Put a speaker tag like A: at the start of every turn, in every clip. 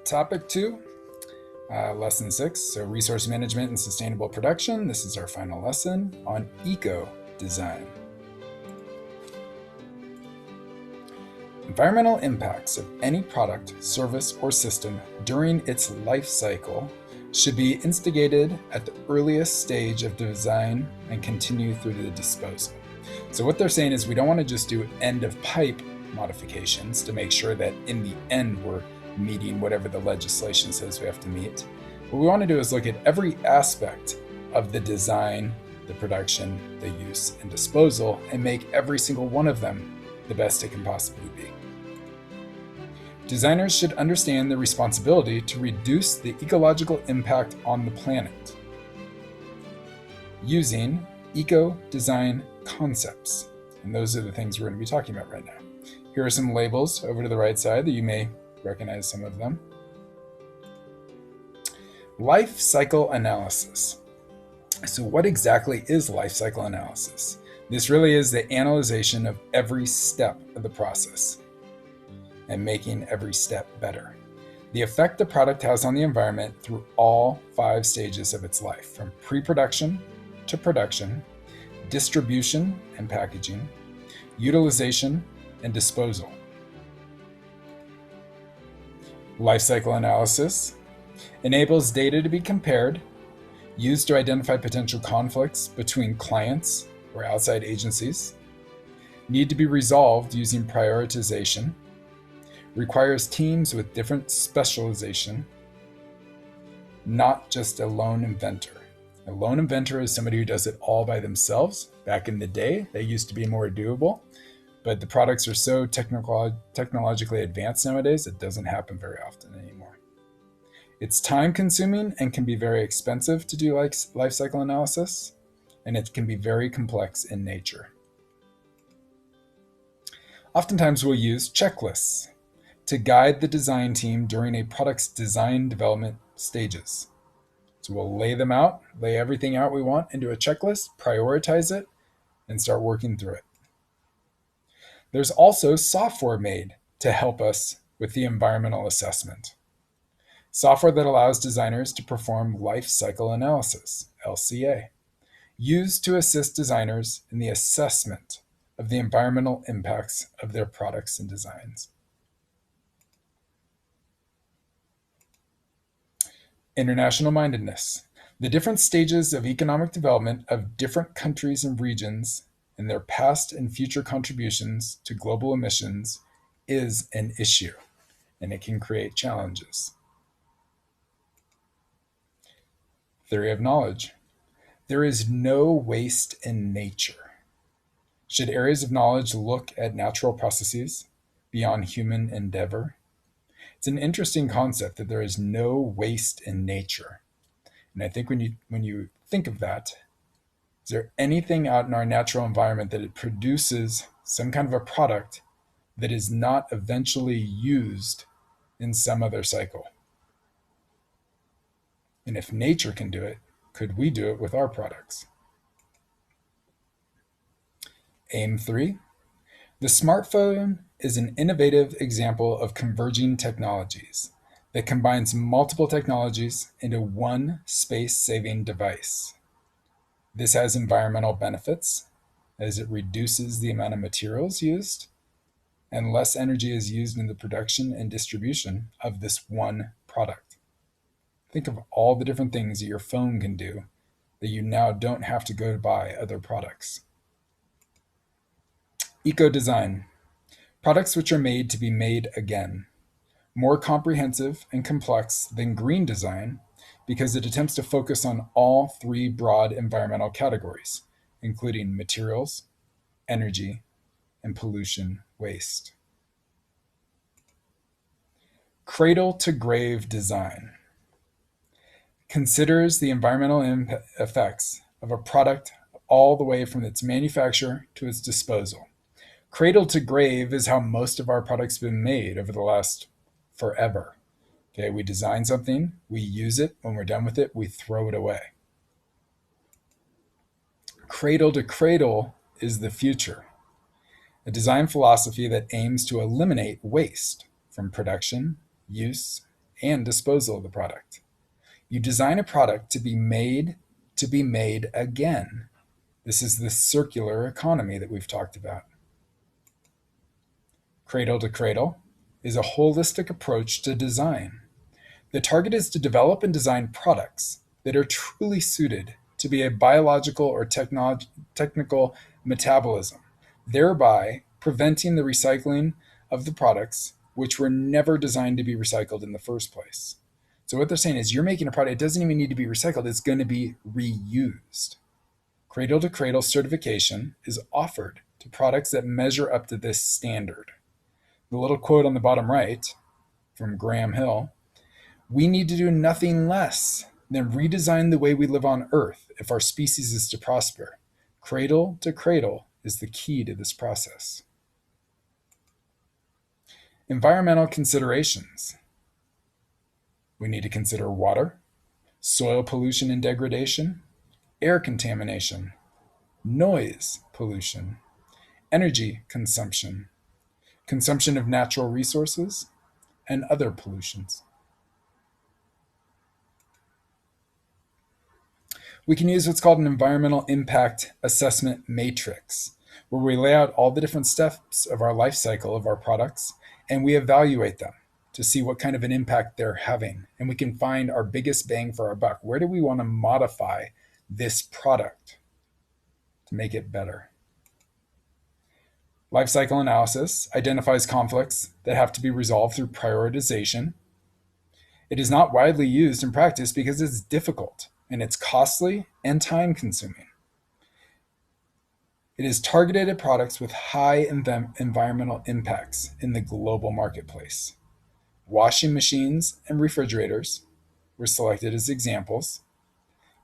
A: Topic 2, Lesson 6, so Resource Management and Sustainable Production. This is our final lesson on eco-design. Environmental impacts of any product, service, or system during its life cycle should be instigated at the earliest stage of design and continue through the disposal. So what they're saying is we don't want to just do end-of-pipe modifications to make sure that in the end we're meeting whatever the legislation says we have to meet. What we want to do is look at every aspect of the design, the production, the use, and disposal, and make every single one of them the best it can possibly be. Designers should understand their responsibility to reduce the ecological impact on the planet using eco-design concepts. And those are the things we're going to be talking about right now. Here are some labels over to the right side that you may recognize some of them. Life cycle analysis. So what exactly is life cycle analysis? This really is the analyzation of every step of the process and making every step better. The effect the product has on the environment through all 5 stages of its life, from pre-production to production, distribution and packaging, utilization and disposal. Life cycle analysis enables data to be compared, used to identify potential conflicts between clients or outside agencies, need to be resolved using prioritization, requires teams with different specialization, not just a lone inventor. A lone inventor is somebody who does it all by themselves. Back in the day, they used to be more doable, but the products are so technologically advanced nowadays, it doesn't happen very often anymore. It's time consuming and can be very expensive to do life cycle analysis, and it can be very complex in nature. Oftentimes we'll use checklists to guide the design team during a product's design development stages. So we'll lay them out, lay everything out we want into a checklist, prioritize it, and start working through it. There's also software made to help us with the environmental assessment. Software that allows designers to perform life cycle analysis, LCA, used to assist designers in the assessment of the environmental impacts of their products and designs. International-Mindedness. The different stages of economic development of different countries and regions and their past and future contributions to global emissions is an issue, and it can create challenges. Theory of knowledge. There is no waste in nature. Should areas of knowledge look at natural processes beyond human endeavor? It's an interesting concept that there is no waste in nature. And I think when you think of that, is there anything out in our natural environment that it produces some kind of a product that is not eventually used in some other cycle? And if nature can do it, could we do it with our products? Aim 3. The smartphone is an innovative example of converging technologies that combines multiple technologies into one space-saving device. This has environmental benefits as it reduces the amount of materials used and less energy is used in the production and distribution of this one product. Think of all the different things that your phone can do that you now don't have to go to buy other products. Eco-design. Products which are made to be made again. More comprehensive and complex than green design because it attempts to focus on all 3 broad environmental categories, including materials, energy, and pollution waste. Cradle to grave design. Considers the environmental effects of a product all the way from its manufacture to its disposal. Cradle to grave is how most of our products have been made over the last forever. Okay, we design something, we use it, when we're done with it, we throw it away. Cradle to cradle is the future, a design philosophy that aims to eliminate waste from production, use, and disposal of the product. You design a product to be made again. This is the circular economy that we've talked about. Cradle to Cradle is a holistic approach to design. The target is to develop and design products that are truly suited to be a biological or technical metabolism, thereby preventing the recycling of the products which were never designed to be recycled in the first place. So what they're saying is you're making a product, it doesn't even need to be recycled, it's going to be reused. Cradle to Cradle certification is offered to products that measure up to this standard. The little quote on the bottom right from Graham Hill: "We need to do nothing less than redesign the way we live on Earth if our species is to prosper. Cradle to Cradle is the key to this process." Environmental considerations. We need to consider water, soil pollution and degradation, air contamination, noise pollution, energy consumption, consumption of natural resources, and other pollutions. We can use what's called an environmental impact assessment matrix, where we lay out all the different steps of our life cycle of our products and we evaluate them to see what kind of an impact they're having. And we can find our biggest bang for our buck. Where do we want to modify this product to make it better? Life cycle analysis identifies conflicts that have to be resolved through prioritization. It is not widely used in practice because it's difficult and it's costly and time consuming. It is targeted at products with high environmental impacts in the global marketplace. Washing machines and refrigerators were selected as examples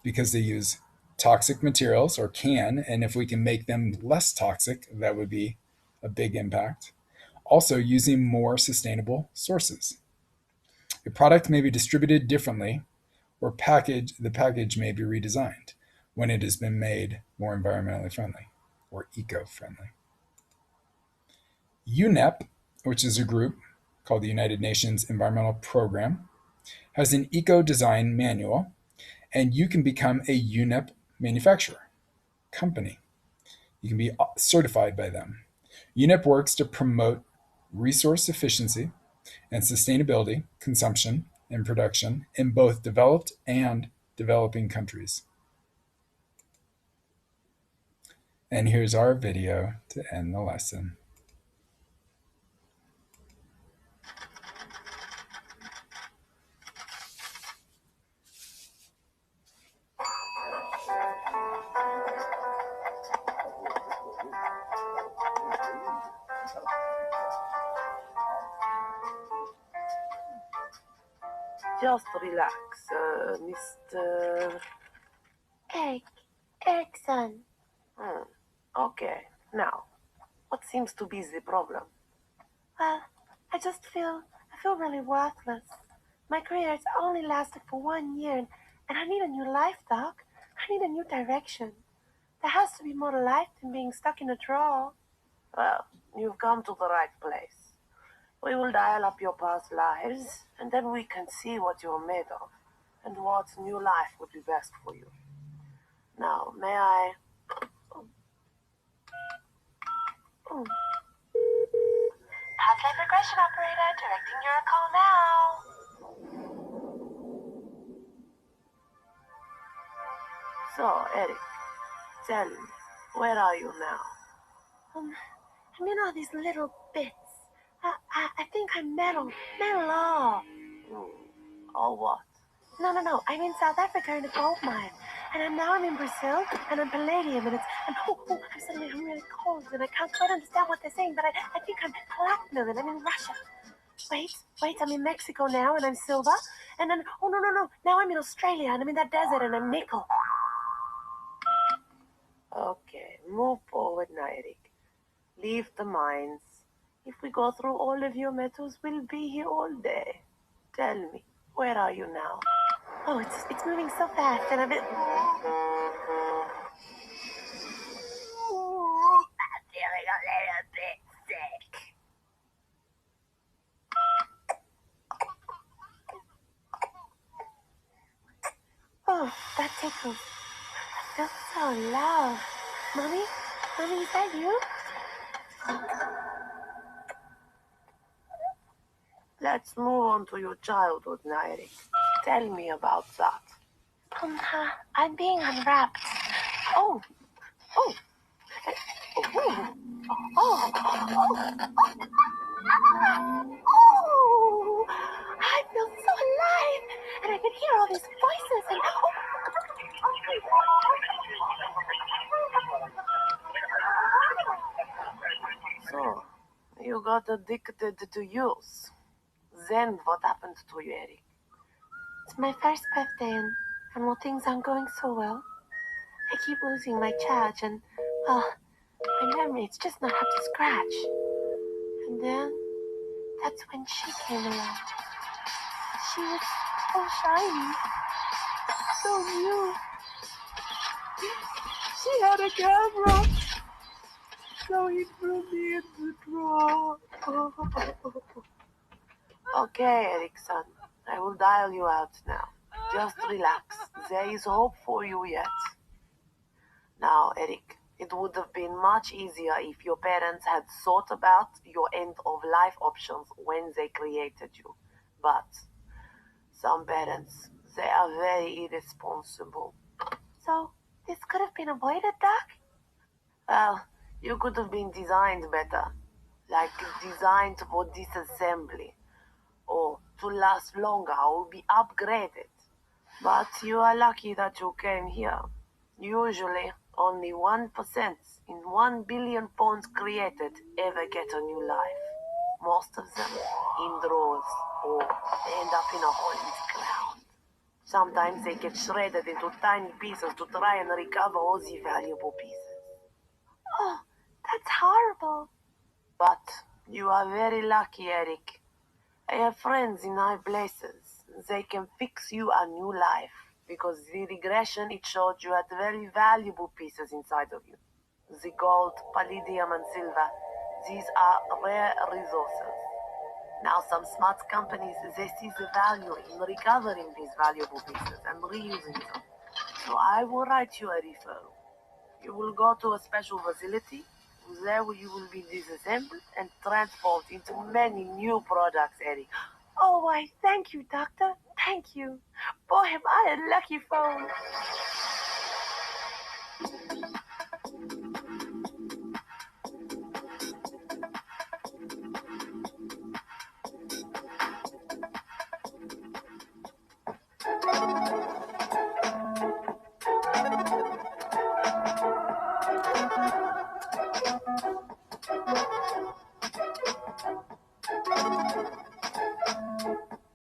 A: because they use toxic materials, or can, and if we can make them less toxic, that would be a big impact. Also, using more sustainable sources. A product may be distributed differently, or the package may be redesigned when it has been made more environmentally friendly or eco-friendly. UNEP, which is a group called the United Nations Environmental Program, has an eco-design manual, and you can become a UNEP manufacturer company. You can be certified by them. UNEP works to promote resource efficiency and sustainability, consumption, and production in both developed and developing countries. And here's our video to end the lesson.
B: Just relax, Mr.
C: Erickson.
B: Okay, now, what seems to be the problem?
C: Well, I feel really worthless. My career has only lasted for 1 year, and I need a new life, Doc. I need a new direction. There has to be more to life than being stuck in a drawer.
B: Well, you've come to the right place. We will dial up your past lives, and then we can see what you're made of, and what new life would be best for you. Now, may I...
C: Past life regression operator, directing your call now.
B: So, Eric, tell me, where are you now?
C: I'm in all these little bits. I think I'm metal. Metal.
B: Or what?
C: No. I'm in South Africa in a gold mine. And now I'm in Brazil, and I'm palladium, and I'm really cold, and I can't quite understand what they're saying, but I think I'm platinum, and I'm in Russia. Wait, I'm in Mexico now, and I'm silver, and then, no, now I'm in Australia, and I'm in that desert, and I'm nickel.
B: Okay, move forward now, Eric. Leave the mines. If we go through all of your metals, we'll be here all day. Tell me, where are you now?
C: Oh, it's moving so fast, and I'm feeling a little bit sick. feels, feels so loved. Mommy? Mommy, is that you?
B: Let's move on to your childhood, Eric. Tell me about that.
C: I'm being unwrapped. Oh, oh, oh, oh, oh, oh, I feel so alive, and I can hear all these voices, and
B: So, you got addicted to use. Then what happened to you, Eric?
C: it's my first birthday, and while things aren't going so well, I keep losing my charge, and, well, my memory's just not up to scratch. And then, that's when she came along. She was so shiny, so new.
B: She had a camera, so he threw me in the drawer. Okay, Erickson, I will dial you out now. Just relax. There is hope for you yet. Now, Eric, it would have been much easier if your parents had thought about your end-of-life options when they created you. But some parents, they are very irresponsible.
C: So, this could have been avoided, Doc?
B: Well, you could have been designed better. Like designed for disassembly. Or to last longer or be upgraded. But you are lucky that you came here. Usually, only 1% in 1 billion phones created ever get a new life. Most of them in drawers or they end up in a hole in the ground. Sometimes they get shredded into tiny pieces to try and recover all the valuable pieces.
C: Oh, that's horrible.
B: But you are very lucky, Eric. I have friends in high places. They can fix you a new life because the regression it showed you had very valuable pieces inside of you. The gold, palladium, and silver, these are rare resources. Now some smart companies, they see the value in recovering these valuable pieces and reusing them. So I will write you a referral. You will go to a special facility. There you will be disassembled and transformed into many new products, Eric.
C: Oh, why, thank you, Doctor. Thank you. Boy, am I a lucky phone.